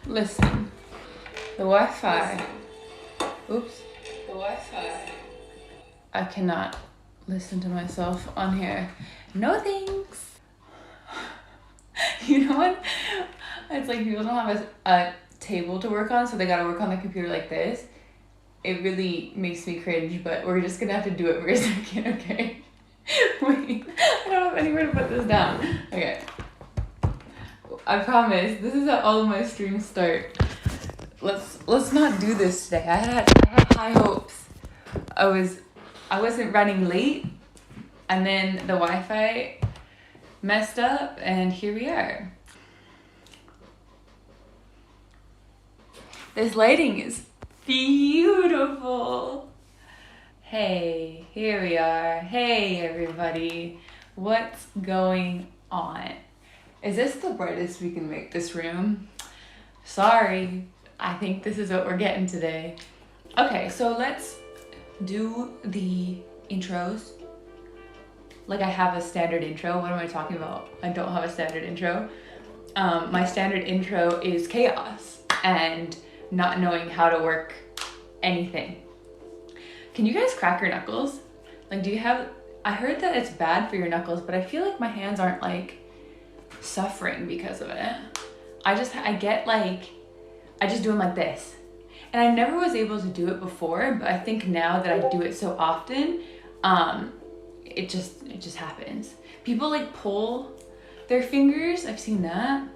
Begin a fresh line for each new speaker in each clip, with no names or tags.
Listen, the Wi-Fi. Oops. The Wi-Fi. I cannot listen to myself on here. No thanks. You know what? It's like people don't have a table to work on, so they gotta work on the computer like this. It really makes me cringe, but we're just gonna have to do it for a second, okay? Wait, I don't have anywhere to put this down. Okay. I promise, this is how all of my streams start. Let's not do this today. I had high hopes. I wasn't running late, and then the Wi-Fi messed up, and here we are. This lighting is beautiful. Hey, here we are. Hey everybody, what's going on? Is this the brightest we can make this room? Sorry, I think this is what we're getting today. Okay, so let's do the intros. Like I have a standard intro. What am I talking about? I don't have a standard intro. My standard intro is chaos and not knowing how to work anything. Can you guys crack your knuckles? Like, do you have, I heard that it's bad for your knuckles, but I feel like my hands aren't like suffering because of it. I just do them like this. And I never was able to do it before, but I think now that I do it so often, it just happens. People like pull their fingers, I've seen that.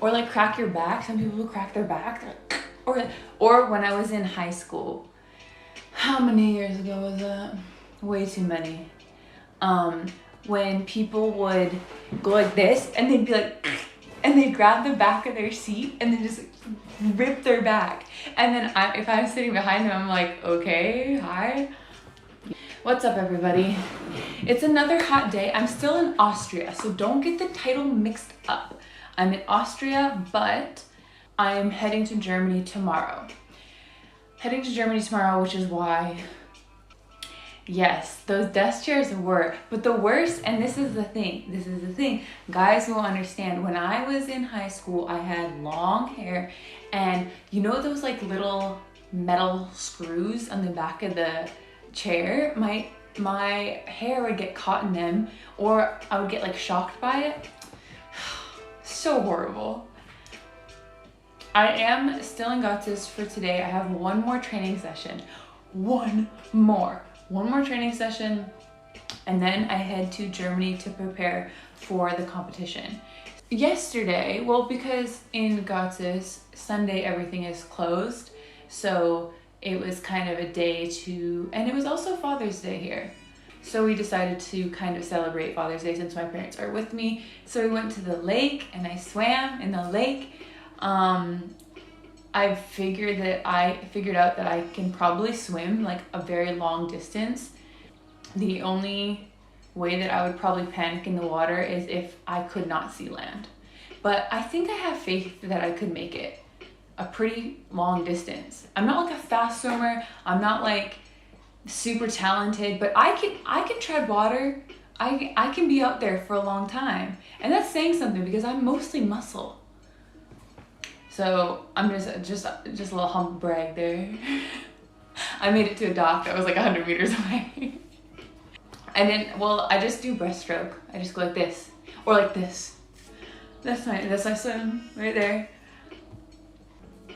Or like crack your back. Some people will crack their back. Or when I was in high school, how many years ago was that? Way too many. When people would go like this and they'd be like, and they'd grab the back of their seat and then just rip their back. And then if I was sitting behind them, I'm like, okay, hi. What's up everybody? It's another hot day. I'm still in Austria, so don't get the title mixed up. I'm in Austria, but I am heading to Germany tomorrow. Which is why, yes, those desk chairs were, but the worst, and this is the thing, guys will understand, when I was in high school, I had long hair, and you know those like little metal screws on the back of the chair? My hair would get caught in them, or I would get like shocked by it. So horrible. I am still in Gottes for today. I have one more training session. One more training session, and then I head to Germany to prepare for the competition. Yesterday, well, because in Gottes, Sunday everything is closed, so it was kind of a day to, and it was also Father's Day here. So we decided to kind of celebrate Father's Day since my parents are with me. So we went to the lake and I swam in the lake. I figured out that I can probably swim like a very long distance. The only way that I would probably panic in the water is if I could not see land. But I think I have faith that I could make it a pretty long distance. I'm not like a fast swimmer. I'm not like super talented, but I can tread water. I can be out there for a long time. And that's saying something because I'm mostly muscle. So I'm just a little humble brag there. I made it to a dock that was like 100 meters away. And then, well, I just do breaststroke. I just go like this, or like this. That's my swim right there.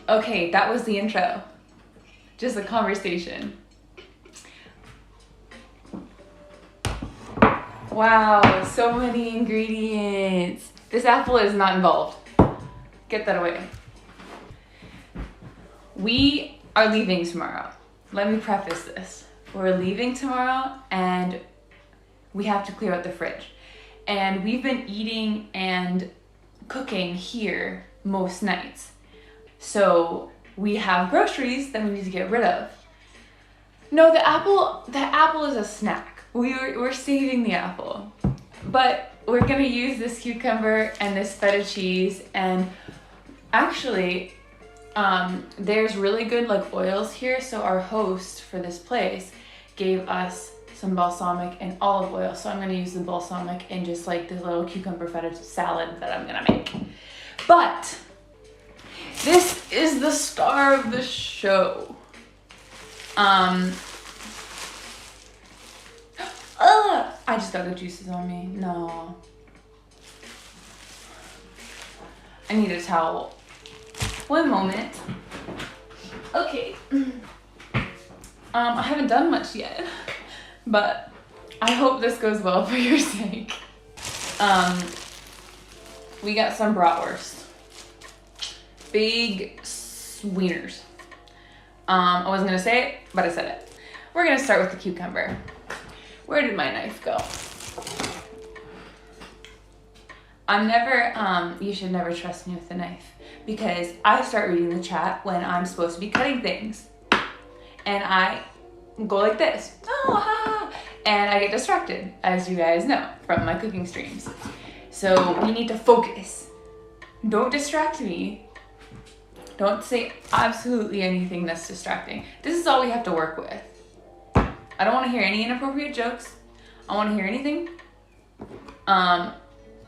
Okay, that was the intro. Just a conversation. Wow, so many ingredients. This apple is not involved. Get that away. We are leaving tomorrow. Let me preface this. We're leaving tomorrow and we have to clear out the fridge. And we've been eating and cooking here most nights. So we have groceries that we need to get rid of. No, the apple is a snack. We're saving the apple. But we're gonna use this cucumber and this feta cheese, and actually, there's really good like oils here. So our host for this place gave us some balsamic and olive oil. So I'm gonna use the balsamic in just like this little cucumber feta salad that I'm gonna make. But This is the star of the show. I just got the juices on me. No. I need a towel. One moment. Okay. I haven't done much yet, but I hope this goes well for your sake. We got some bratwurst. Big wieners. I wasn't gonna say it, but I said it. We're gonna start with the cucumber. Where did my knife go? You should never trust me with a knife, because I start reading the chat when I'm supposed to be cutting things. And I go like this, and I get distracted, as you guys know, from my cooking streams. So we need to focus. Don't distract me. Don't say absolutely anything that's distracting. This is all we have to work with. I don't want to hear any inappropriate jokes. I want to hear anything.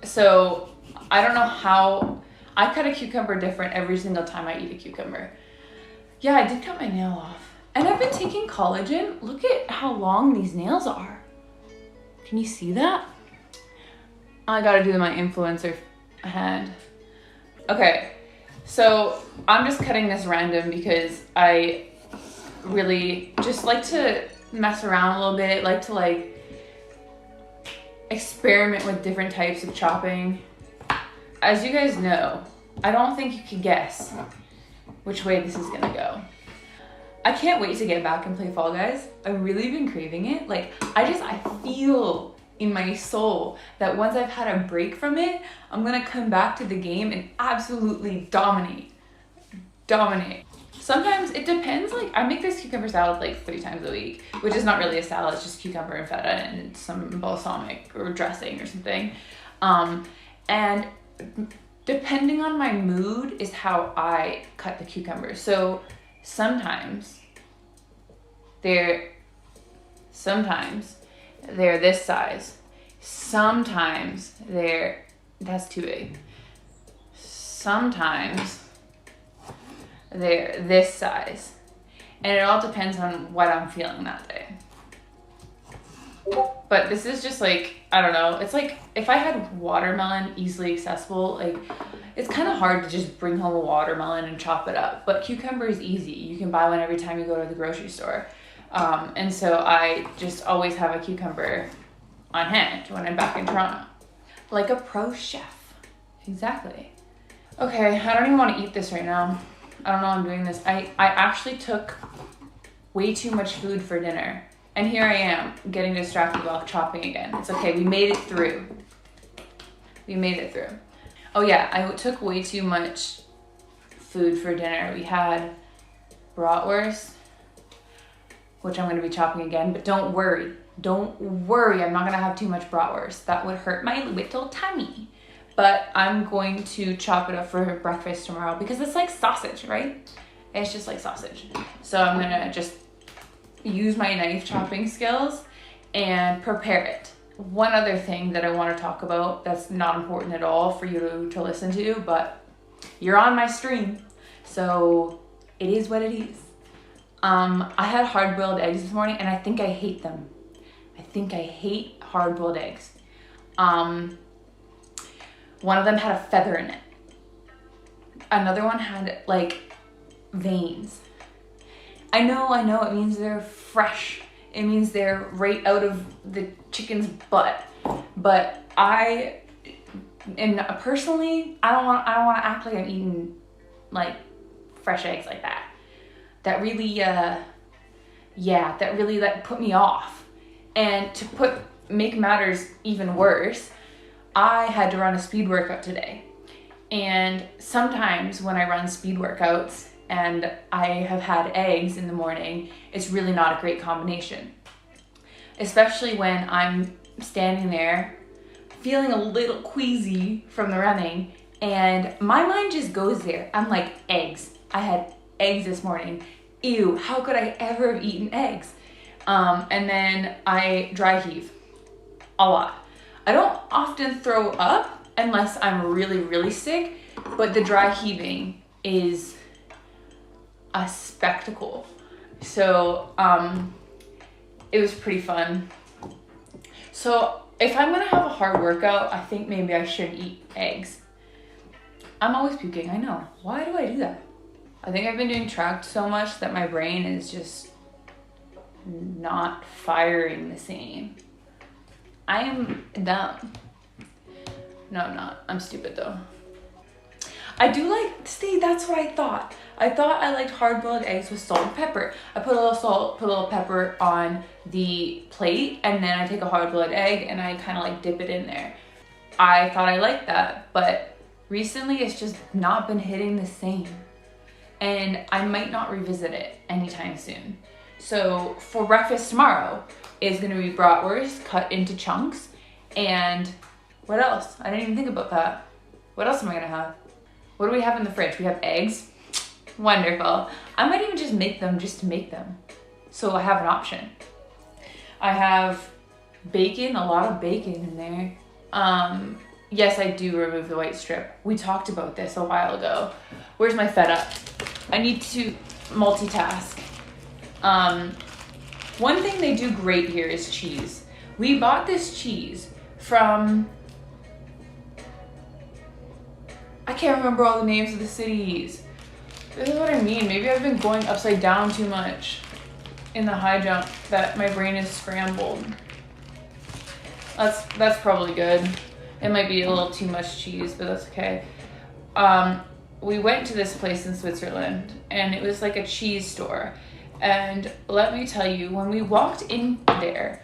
So I don't know how, I cut a cucumber different every single time I eat a cucumber. Yeah, I did cut my nail off. And I've been taking collagen. Look at how long these nails are. Can you see that? I gotta do my influencer hand. Okay, so I'm just cutting this random because I really just like to mess around a little bit, like to experiment with different types of chopping. As you guys know, I don't think you can guess which way this is gonna go. I can't wait to get back and play Fall Guys. I've really been craving it. I feel in my soul that once I've had a break from it, I'm gonna come back to the game and absolutely dominate. Sometimes it depends, I make this cucumber salad 3 times a week, which is not really a salad, it's just cucumber and feta and some balsamic or dressing or something. And depending on my mood is how I cut the cucumbers. So sometimes they're this size. Sometimes that's too big. Sometimes they're this size. And it all depends on what I'm feeling that day. But this is just I don't know. It's if I had watermelon easily accessible, it's kind of hard to just bring home a watermelon and chop it up. But cucumber is easy. You can buy one every time you go to the grocery store. And so I just always have a cucumber on hand when I'm back in Toronto. Like a pro chef. Exactly. Okay, I don't even want to eat this right now. I don't know I'm doing this. I actually took way too much food for dinner. And here I am, getting distracted while chopping again. It's okay, we made it through. Oh yeah, I took way too much food for dinner. We had bratwurst, which I'm gonna be chopping again, but don't worry, I'm not gonna have too much bratwurst. That would hurt my little tummy. But I'm going to chop it up for breakfast tomorrow because it's like sausage, right? It's just like sausage. So I'm gonna just use my knife chopping skills and prepare it. One other thing that I want to talk about that's not important at all for you to listen to, but you're on my stream, so it is what it is. I had hard-boiled eggs this morning and I think I hate them. I think I hate hard-boiled eggs. One of them had a feather in it. Another one had veins. I know, it means they're fresh. It means they're right out of the chicken's butt. But personally, I don't want to act like I'm eating fresh eggs like that. That really, put me off. And to make matters even worse, I had to run a speed workout today. And sometimes when I run speed workouts and I have had eggs in the morning, it's really not a great combination. Especially when I'm standing there feeling a little queasy from the running and my mind just goes there. I'm like, eggs. I had eggs this morning. Ew, how could I ever have eaten eggs? And then I dry heave a lot. I don't often throw up unless I'm really, really sick, but the dry heaving is a spectacle. So it was pretty fun. So if I'm gonna have a hard workout, I think maybe I should eat eggs. I'm always puking, I know. Why do I do that? I think I've been doing tracked so much that my brain is just not firing the same. I am dumb. No, I'm not. I'm stupid though. I do like, see, that's what I thought. I thought I liked hard-boiled eggs with salt and pepper. I put a little salt, put a little pepper on the plate, and then I take a hard-boiled egg and I kind of like dip it in there. I thought I liked that, but recently it's just not been hitting the same. And I might not revisit it anytime soon. So for breakfast tomorrow is gonna be bratwurst cut into chunks. And what else? I didn't even think about that. What else am I gonna have? What do we have in the fridge? We have eggs. Wonderful. I might even just make them just to make them. So I have an option. I have bacon, a lot of bacon in there. Yes, I do remove the white strip. We talked about this a while ago. Where's my feta? I need to multitask. One thing they do great here is cheese. We bought this cheese from, I can't remember all the names of the cities. This is what I mean. Maybe I've been going upside down too much in the high jump that my brain is scrambled. That's probably good. It might be a little too much cheese, but that's okay. We went to this place in Switzerland and it was like a cheese store. And let me tell you, when we walked in there,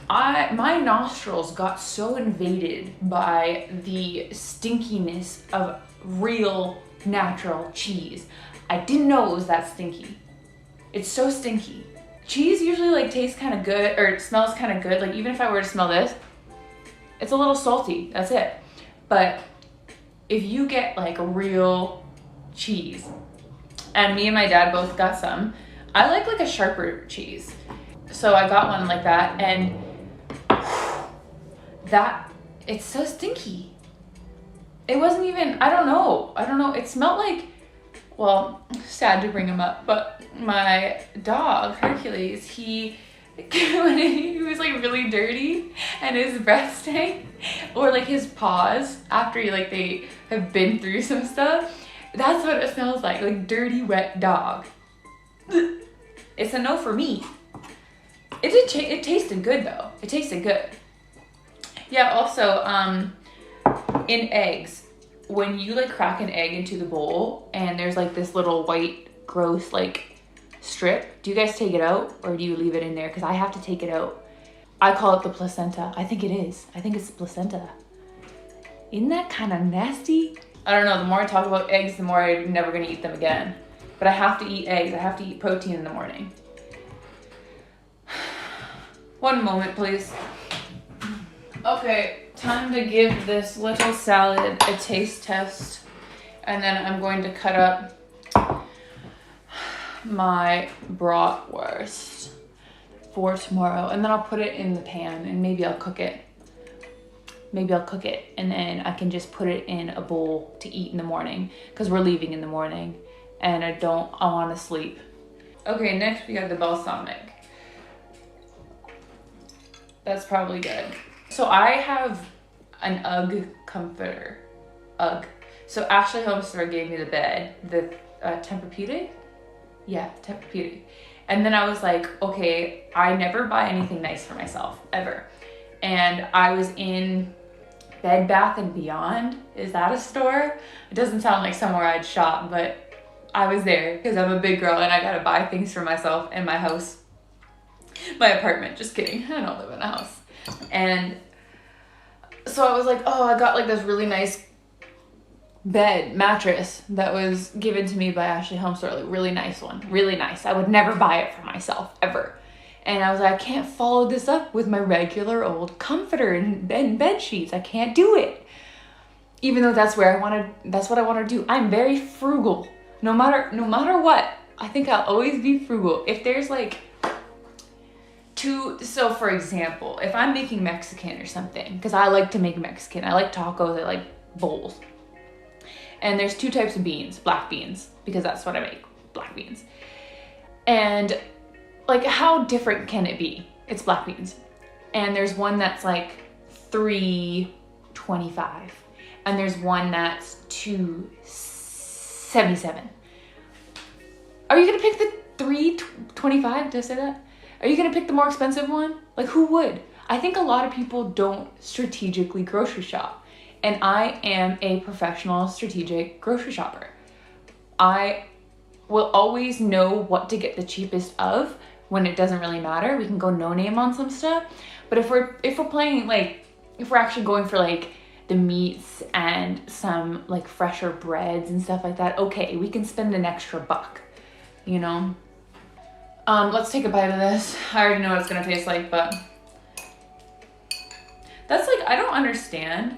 my nostrils got so invaded by the stinkiness of real natural cheese. I didn't know it was that stinky. It's so stinky. Cheese usually like tastes kind of good or it smells kind of good. Like even if I were to smell this, it's a little salty, that's it. But if you get like a real cheese, and me and my dad both got some, I like a sharper cheese. So I got one like that and it's so stinky. It wasn't even, I don't know. It smelled like, well, sad to bring him up, but my dog, Hercules, when he was like really dirty and his breath stank, or like his paws after they have been through some stuff, that's what it smells like dirty, wet dog. It's a no for me. It tasted good though. It tasted good. Yeah, also, in eggs, when you crack an egg into the bowl and there's this little white, gross, strip, do you guys take it out or do you leave it in there? Because I have to take it out. I call it the placenta. I think it is. I think it's the placenta. Isn't that kind of nasty? I don't know. The more I talk about eggs, the more I'm never going to eat them again. But I have to eat eggs. I have to eat protein in the morning. One moment, please. Okay, time to give this little salad a taste test. And then I'm going to cut up my bratwurst for tomorrow. And then I'll put it in the pan and maybe I'll cook it. And then I can just put it in a bowl to eat in the morning because we're leaving in the morning and I want to sleep. Okay, next we got the balsamic. That's probably good. So I have an UGG comforter. UGG. So Ashley Homestore gave me the bed, the Tempur-Pedic? Yeah, Tempur-Pedic. And then I was like, okay, I never buy anything nice for myself, ever. And I was in Bed Bath & Beyond. Is that a store? It doesn't sound like somewhere I'd shop, but I was there because I'm a big girl and I gotta buy things for myself in my house. My apartment, just kidding. I don't live in a house. And so I was like, oh, I got this really nice mattress that was given to me by Ashley Homestore, really nice one, really nice. I would never buy it for myself, ever. And I was like, I can't follow this up with my regular old comforter and bed sheets. I can't do it. Even though that's what I want to do. I'm very frugal. No matter what, I think I'll always be frugal. If there's so for example, if I'm making Mexican or something, because I like to make Mexican, I like tacos, I like bowls. And there's 2 types of beans, black beans, because that's what I make, black beans. And like, how different can it be? It's black beans. And there's one that's like $3.25, and there's one that's $2.77. Are you gonna pick the $3.25? Did I say that? Are you gonna pick the more expensive one? Like, who would? I think a lot of people don't strategically grocery shop, and I am a professional strategic grocery shopper. I will always know what to get the cheapest of when it doesn't really matter. We can go no name on some stuff, but if we're playing, like, if we're actually going for like the meats and some like fresher breads and stuff like that, okay, we can spend an extra buck, you know? Let's take a bite of this. I already know what it's gonna taste like, but that's like, I don't understand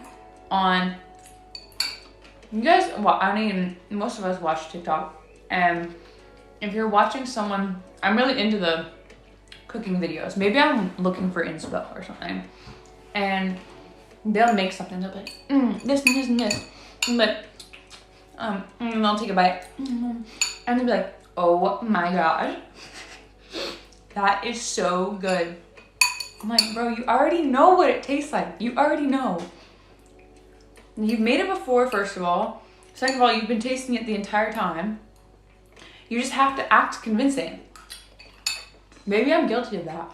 on, you guys, well, I don't even, most of us watch TikTok, and if you're watching someone, I'm really into the cooking videos. Maybe I'm looking for inspo or something, and they'll make something, they'll be like, this and this and this, but, and they'll take a bite, and they'll be like, oh my gosh, that is so good. I'm like, bro, you already know what it tastes like. You already know. You've made it before, first of all. Second of all, you've been tasting it the entire time. You just have to act convincing. Maybe I'm guilty of that.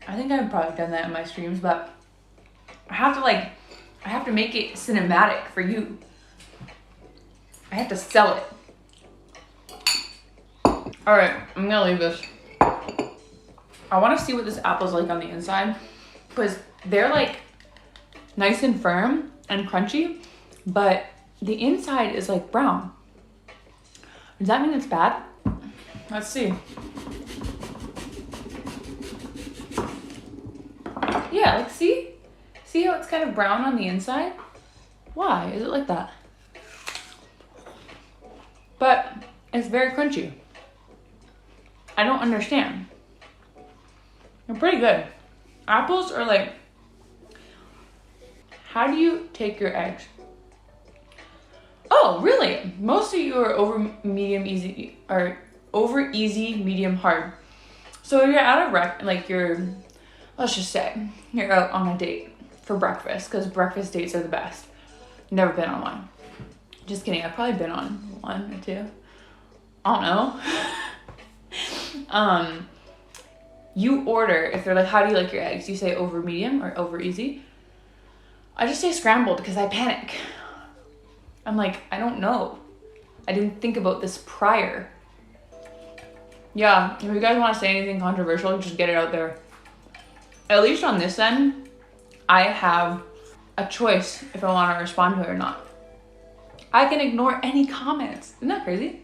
I think I've probably done that in my streams, but I have to make it cinematic for you. I have to sell it. All right, I'm gonna leave this. I want to see what this apple's like on the inside, because they're like nice and firm and crunchy, but the inside is like brown. Does that mean it's bad? Let's see. Yeah, like, see how it's kind of brown on the inside? Why is it like that? But it's very crunchy. I don't understand. They're pretty good. Apples are like, how do you take your eggs? Oh, really? Most of you are over easy, medium, hard. So you're at a let's just say you're out on a date for breakfast, because breakfast dates are the best. Never been on one. Just kidding. I've probably been on 1 or 2. I don't know. You order, if they're like, how do you like your eggs? You say over medium or over easy. I just say scrambled because I panic. I'm like, I don't know. I didn't think about this prior. Yeah, if you guys want to say anything controversial, just get it out there. At least on this end, I have a choice if I want to respond to it or not. I can ignore any comments. Isn't that crazy?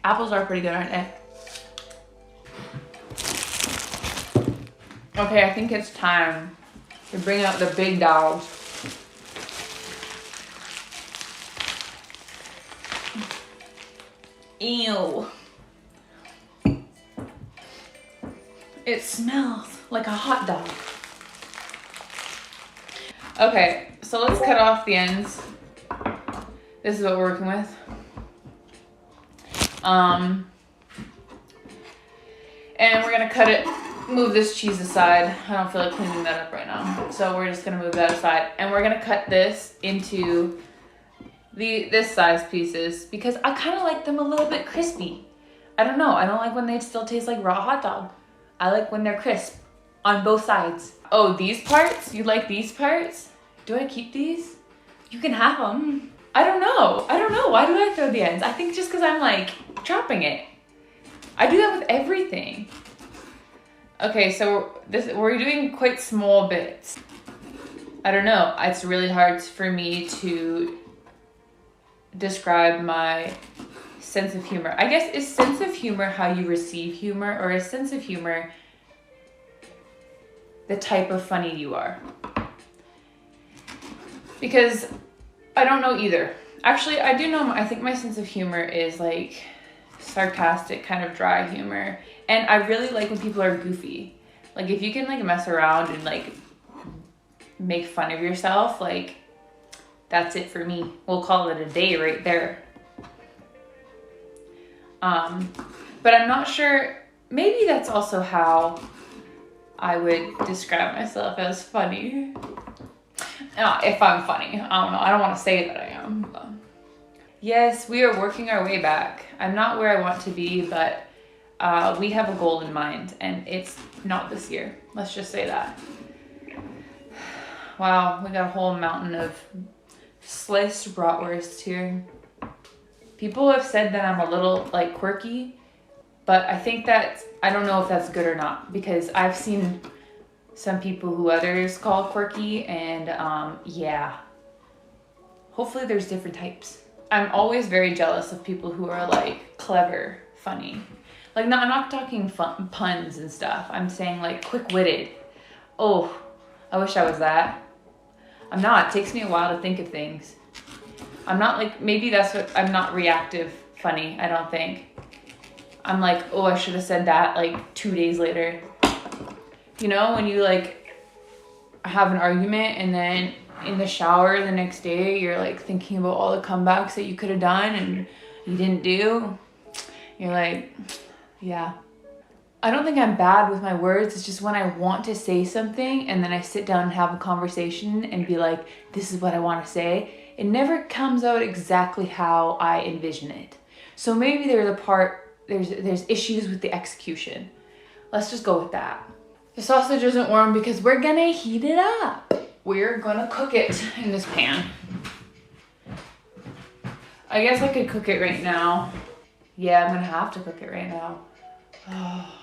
Apples are pretty good, aren't they? Okay, I think it's time to bring out the big dogs. Ew. It smells like a hot dog. Okay, so let's cut off the ends. This is what we're working with. And we're gonna cut it, move this cheese aside. I don't feel like cleaning that up right now. So we're just gonna move that aside. And we're gonna cut this into this size pieces, because I kind of like them a little bit crispy. I don't know, I don't like when they still taste like raw hot dog. I like when they're crisp on both sides. Oh, these parts? You like these parts? Do I keep these? You can have them. I don't know. Why do I throw the ends? I think just because I'm like chopping it. I do that with everything. Okay, so we're doing quite small bits. I don't know. It's really hard for me to describe my sense of humor. I guess, is sense of humor how you receive humor, or is sense of humor the type of funny you are? Because I don't know either. Actually, I do know, I think my sense of humor is like sarcastic, kind of dry humor. And I really like when people are goofy. Like, if you can like mess around and like make fun of yourself, like, That's it for me. We'll call it a day right there. But I'm not sure, maybe that's also how I would describe myself as funny. If I'm funny, I don't know. I don't want to say that I am. But. Yes, we are working our way back. I'm not where I want to be, but we have a goal in mind, and it's not this year. Let's just say that. Wow, we got a whole mountain of sliced bratwurst here. People have said that I'm a little like quirky, but I think that I don't know if that's good or not, because I've seen some people who others call quirky, and yeah. Hopefully there's different types. I'm always very jealous of people who are like clever, funny. Like, no, I'm not talking puns and stuff. I'm saying like quick-witted. Oh, I wish I was that. I'm not. It takes me a while to think of things. I'm not like, maybe that's what, I'm not reactive funny, I don't think. I'm like, oh, I should have said that like 2 days later. You know, when you like have an argument and then in the shower the next day, you're like thinking about all the comebacks that you could have done and you didn't do. You're like, yeah. I don't think I'm bad with my words. It's just when I want to say something and then I sit down and have a conversation and be like, this is what I want to say. It never comes out exactly how I envision it. So maybe there's issues with the execution. Let's just go with that. The sausage isn't warm because we're gonna heat it up. We're gonna cook it in this pan. I guess I could cook it right now. Yeah, I'm gonna have to cook it right now. Oh.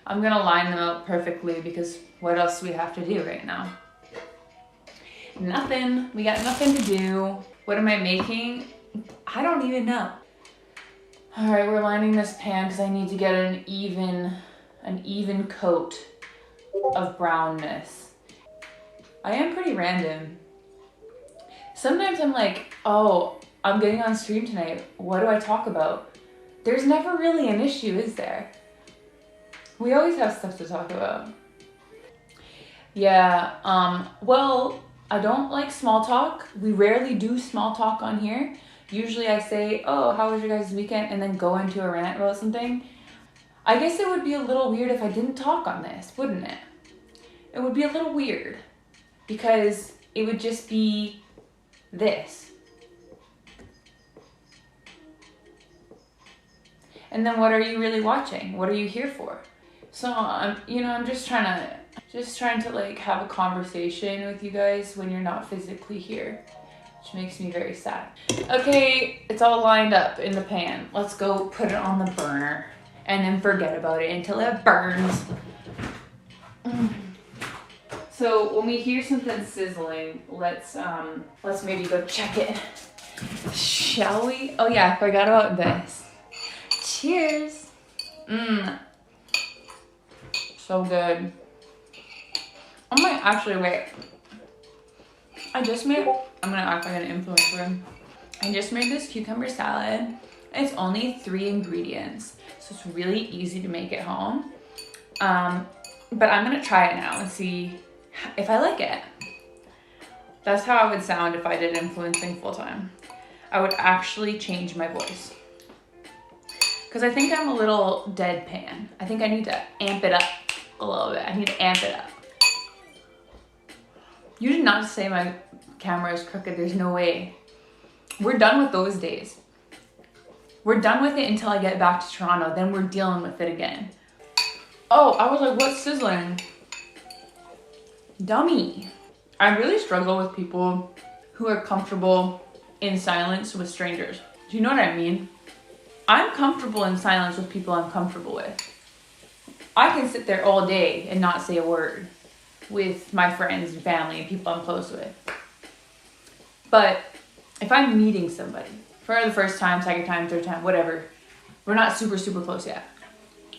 I'm gonna line them out perfectly because what else do we have to do right now? Nothing. We got nothing to do. What am I making? I don't even know. All right, we're lining this pan because I need to get an even coat of brownness. I am pretty random. Sometimes I'm like, oh, I'm getting on stream tonight. What do I talk about? There's never really an issue, is there? We always have stuff to talk about. Yeah, well, I don't like small talk. We rarely do small talk on here. Usually I say, oh, how was your guys' weekend? And then go into a rant about something. I guess it would be a little weird if I didn't talk on this, wouldn't it? It would be a little weird because it would just be this. And then what are you really watching? What are you here for? So I'm just trying to like have a conversation with you guys when you're not physically here, which makes me very sad. Okay, it's all lined up in the pan. Let's go put it on the burner and then forget about it until it burns. So when we hear something sizzling, let's maybe go check it. Shall we? Oh yeah, I forgot about this. Cheers. So good. I might actually wait. I'm gonna act like an influencer. I just made this cucumber salad. It's only 3 ingredients, so it's really easy to make at home. But I'm gonna try it now and see if I like it. That's how I would sound if I did influencing full time. I would actually change my voice. Because I think I'm a little deadpan. I think I need to amp it up a little bit. I need to amp it up. You did not say my camera is crooked. There's no way. We're done with those days. We're done with it until I get back to Toronto. Then we're dealing with it again. Oh, I was like, what's sizzling? Dummy. I really struggle with people who are comfortable in silence with strangers. Do you know what I mean? I'm comfortable in silence with people I'm comfortable with. I can sit there all day and not say a word with my friends and family and people I'm close with. But if I'm meeting somebody for the first time, second time, third time, whatever, we're not super, super close yet.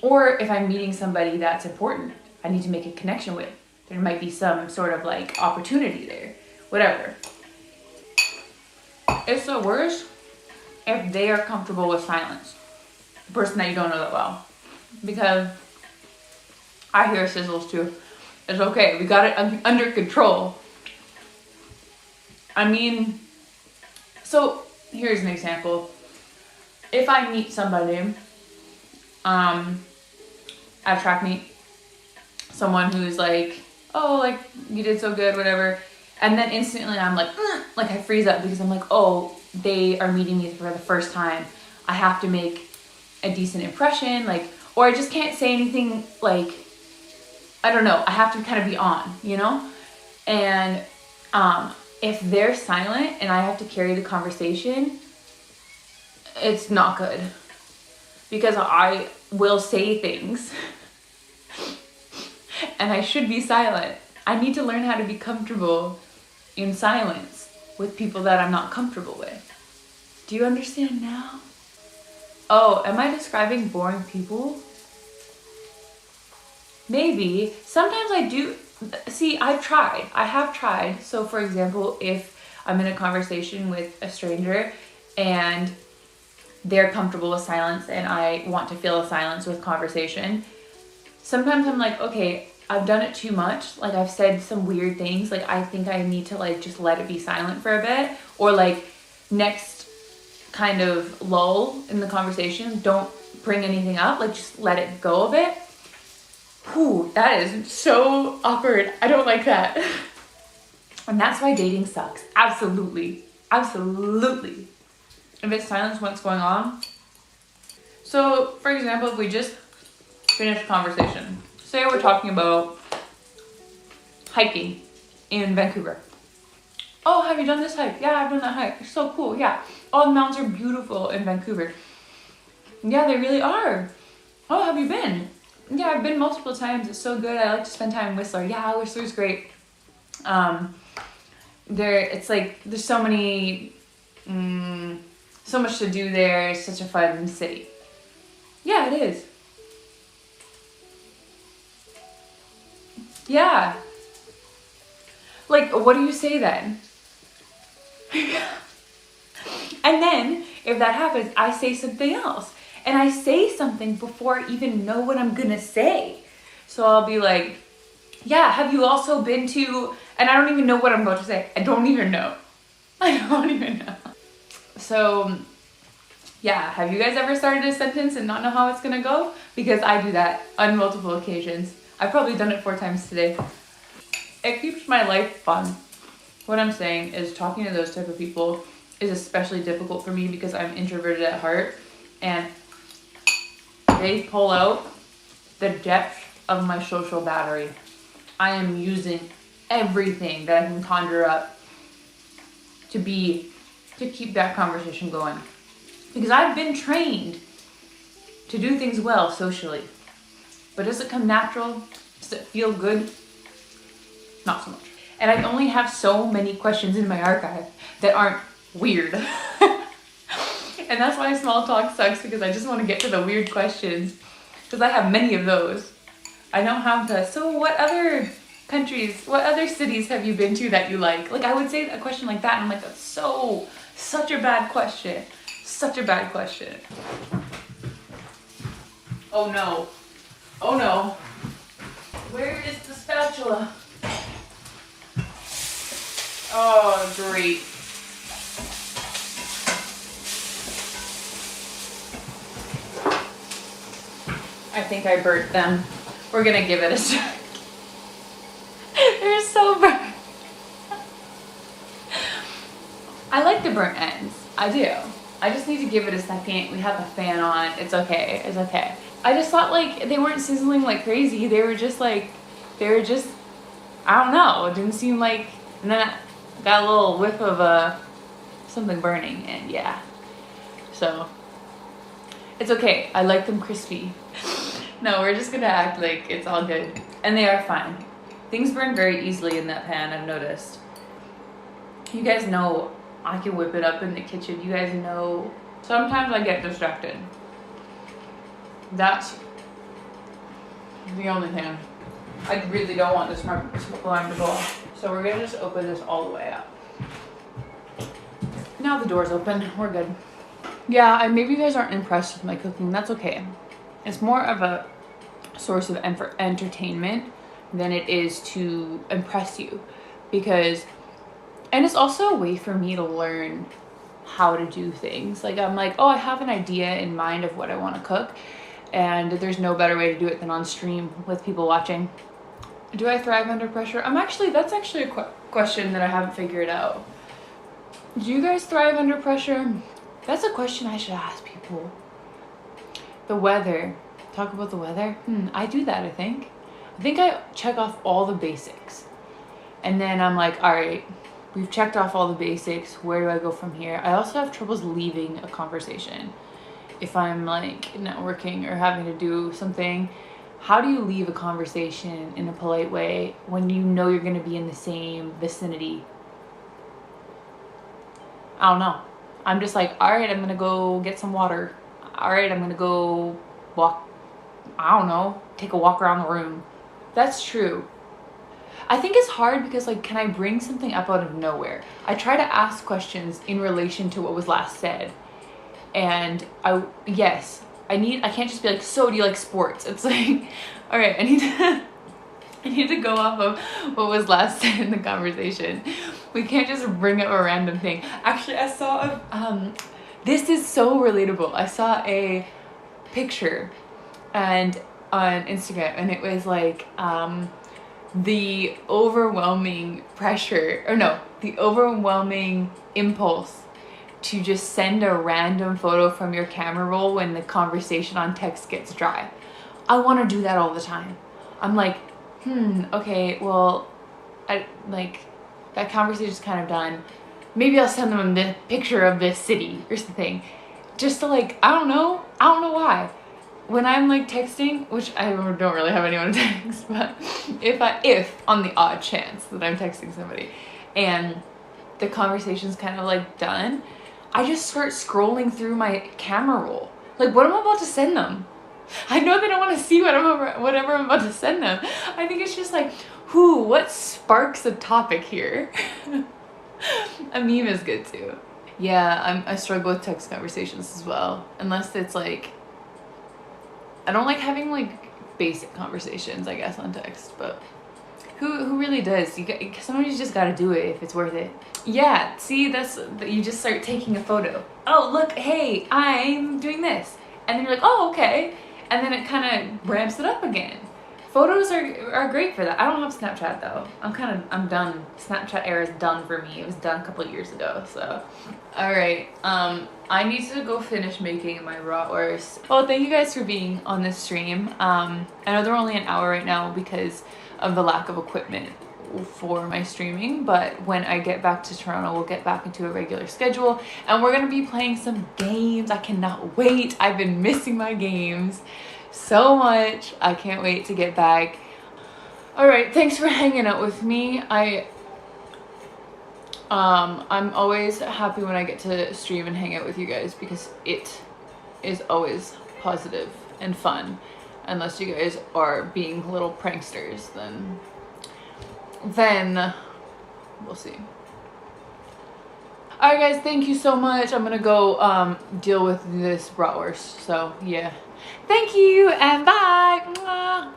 Or if I'm meeting somebody that's important, I need to make a connection with. There might be some sort of like opportunity there, whatever. It's the worst if they are comfortable with silence, the person that you don't know that well. Because I hear sizzles too. It's okay, we got it under control. I mean, so here's an example. If I meet somebody at track meet, someone who's like, oh, like, you did so good, whatever, and then instantly I'm like I freeze up because I'm like, oh, they are meeting me for the first time. I have to make a decent impression, like, or I just can't say anything, like, I don't know, I have to kind of be on, you know? And if they're silent and I have to carry the conversation, it's not good, because I will say things and I should be silent. I need to learn how to be comfortable in silence with people that I'm not comfortable with. Do you understand now? Oh, am I describing boring people? Maybe. Sometimes I do. See, I have tried. So for example, if I'm in a conversation with a stranger and they're comfortable with silence and I want to fill a silence with conversation, sometimes I'm like, okay, I've done it too much. Like, I've said some weird things. Like, I think I need to, like, just let it be silent for a bit. Or, like, next kind of lull in the conversation, don't bring anything up. Like, just let it go a bit. Whew, that is so awkward. I don't like that. And that's why dating sucks. Absolutely. Absolutely. If it's silence, what's going on? So, for example, if we just finished conversation, say we're talking about hiking in Vancouver. Oh, have you done this hike? Yeah, I've done that hike. It's so cool. Yeah. Oh, the mountains are beautiful in Vancouver. Yeah, they really are. Oh, have you been? Yeah, I've been multiple times. It's so good. I like to spend time in Whistler. Yeah, Whistler's great. It's like there's so many, so much to do there. It's such a fun city. Yeah, it is. Yeah. Like, what do you say then? And then, if that happens, I say something else. And I say something before I even know what I'm gonna say. So I'll be like, yeah, have you also been to... And I don't even know what I'm about to say. I don't even know. I don't even know. So, yeah, have you guys ever started a sentence and not know how it's gonna go? Because I do that on multiple occasions. I've probably done it 4 times today. It keeps my life fun. What I'm saying is, talking to those type of people is especially difficult for me because I'm introverted at heart, and they pull out the depth of my social battery. I am using everything that I can conjure up to keep that conversation going. Because I've been trained to do things well socially. But does it come natural? Does it feel good? Not so much. And I only have so many questions in my archive that aren't weird. And that's why small talk sucks, because I just want to get to the weird questions. Because I have many of those. I don't have the, so what other countries, what other cities have you been to that you like? Like, I would say a question like that and I'm like, that's such a bad question. Such a bad question. Oh no. Oh no. Where is the spatula? Oh, great. I think I burnt them. We're gonna give it a try. They're so burnt. I like the burnt ends. I do. I just need to give it a second. We have a fan on. It's okay. It's okay. I just thought, like, they weren't sizzling like crazy. They were just, I don't know. It didn't seem like, and then I got a little whiff of something burning, and yeah. So, it's okay. I like them crispy. No, we're just gonna act like it's all good. And they are fine. Things burn very easily in that pan, I've noticed. You guys know I can whip it up in the kitchen. You guys know sometimes I get distracted. That's the only thing. I really don't want this alarm to go off. So we're gonna just open this all the way up. Now the door's open, we're good. Yeah, maybe you guys aren't impressed with my cooking. That's okay. It's more of a source of entertainment than it is to impress you, because And it's also a way for me to learn how to do things. Like I'm like, oh, I have an idea in mind of what I want to cook, and there's no better way to do it than on stream with people watching. Do I thrive under pressure? That's actually a question that I haven't figured out. Do you guys thrive under pressure? That's a question I should ask people. The weather. Talk about the weather? I do that, I think. I think I check off all the basics. And then I'm like, all right, we've checked off all the basics. Where do I go from here? I also have troubles leaving a conversation. If I'm like networking or having to do something, how do you leave a conversation in a polite way when you know you're going to be in the same vicinity? I don't know. I'm just like, all right, I'm going to go get some water. All right, I'm going to go walk. I don't know, take a walk around the room. That's true. I think it's hard because like, can I bring something up out of nowhere? I try to ask questions in relation to what was last said. And I can't just be like, so do you like sports? It's like, all right, I need to go off of what was last said in the conversation. We can't just bring up a random thing. Actually, I saw this is so relatable. I saw a picture and on Instagram, and it was like the overwhelming impulse to just send a random photo from your camera roll when the conversation on text gets dry. I want to do that all the time. I'm like, okay, well, I like that conversation's kind of done. Maybe I'll send them the picture of this city or something, just to like, I don't know why. When I'm like texting, which I don't really have anyone to text, but if on the odd chance that I'm texting somebody and the conversation's kind of like done, I just start scrolling through my camera roll. Like, what am I about to send them? I know they don't want to see whatever I'm about to send them. I think it's just like, what sparks a topic here? A meme is good too. Yeah, I struggle with text conversations as well. Unless it's like, I don't like having like basic conversations, I guess, on text, but who really does? Sometimes you just gotta do it if it's worth it. Yeah, see, you just start taking a photo. Oh, look, hey, I'm doing this. And then you're like, oh, okay. And then it kind of ramps it up again. Photos are great for that. I don't have Snapchat though. I'm done. Snapchat era is done for me. It was done a couple of years ago, so. All right, I need to go finish making my bratwurst. Well, thank you guys for being on this stream. I know they're only an hour right now because of the lack of equipment for my streaming, but when I get back to Toronto, we'll get back into a regular schedule and we're gonna be playing some games. I cannot wait. I've been missing my games so much. I can't wait to get back. All right, thanks for hanging out with me. I'm always happy when I get to stream and hang out with you guys because it is always positive and fun. Unless you guys are being little pranksters, then we'll see. All right, guys, thank you so much. I'm gonna go deal with this bratwurst. So yeah, thank you and bye. Mwah.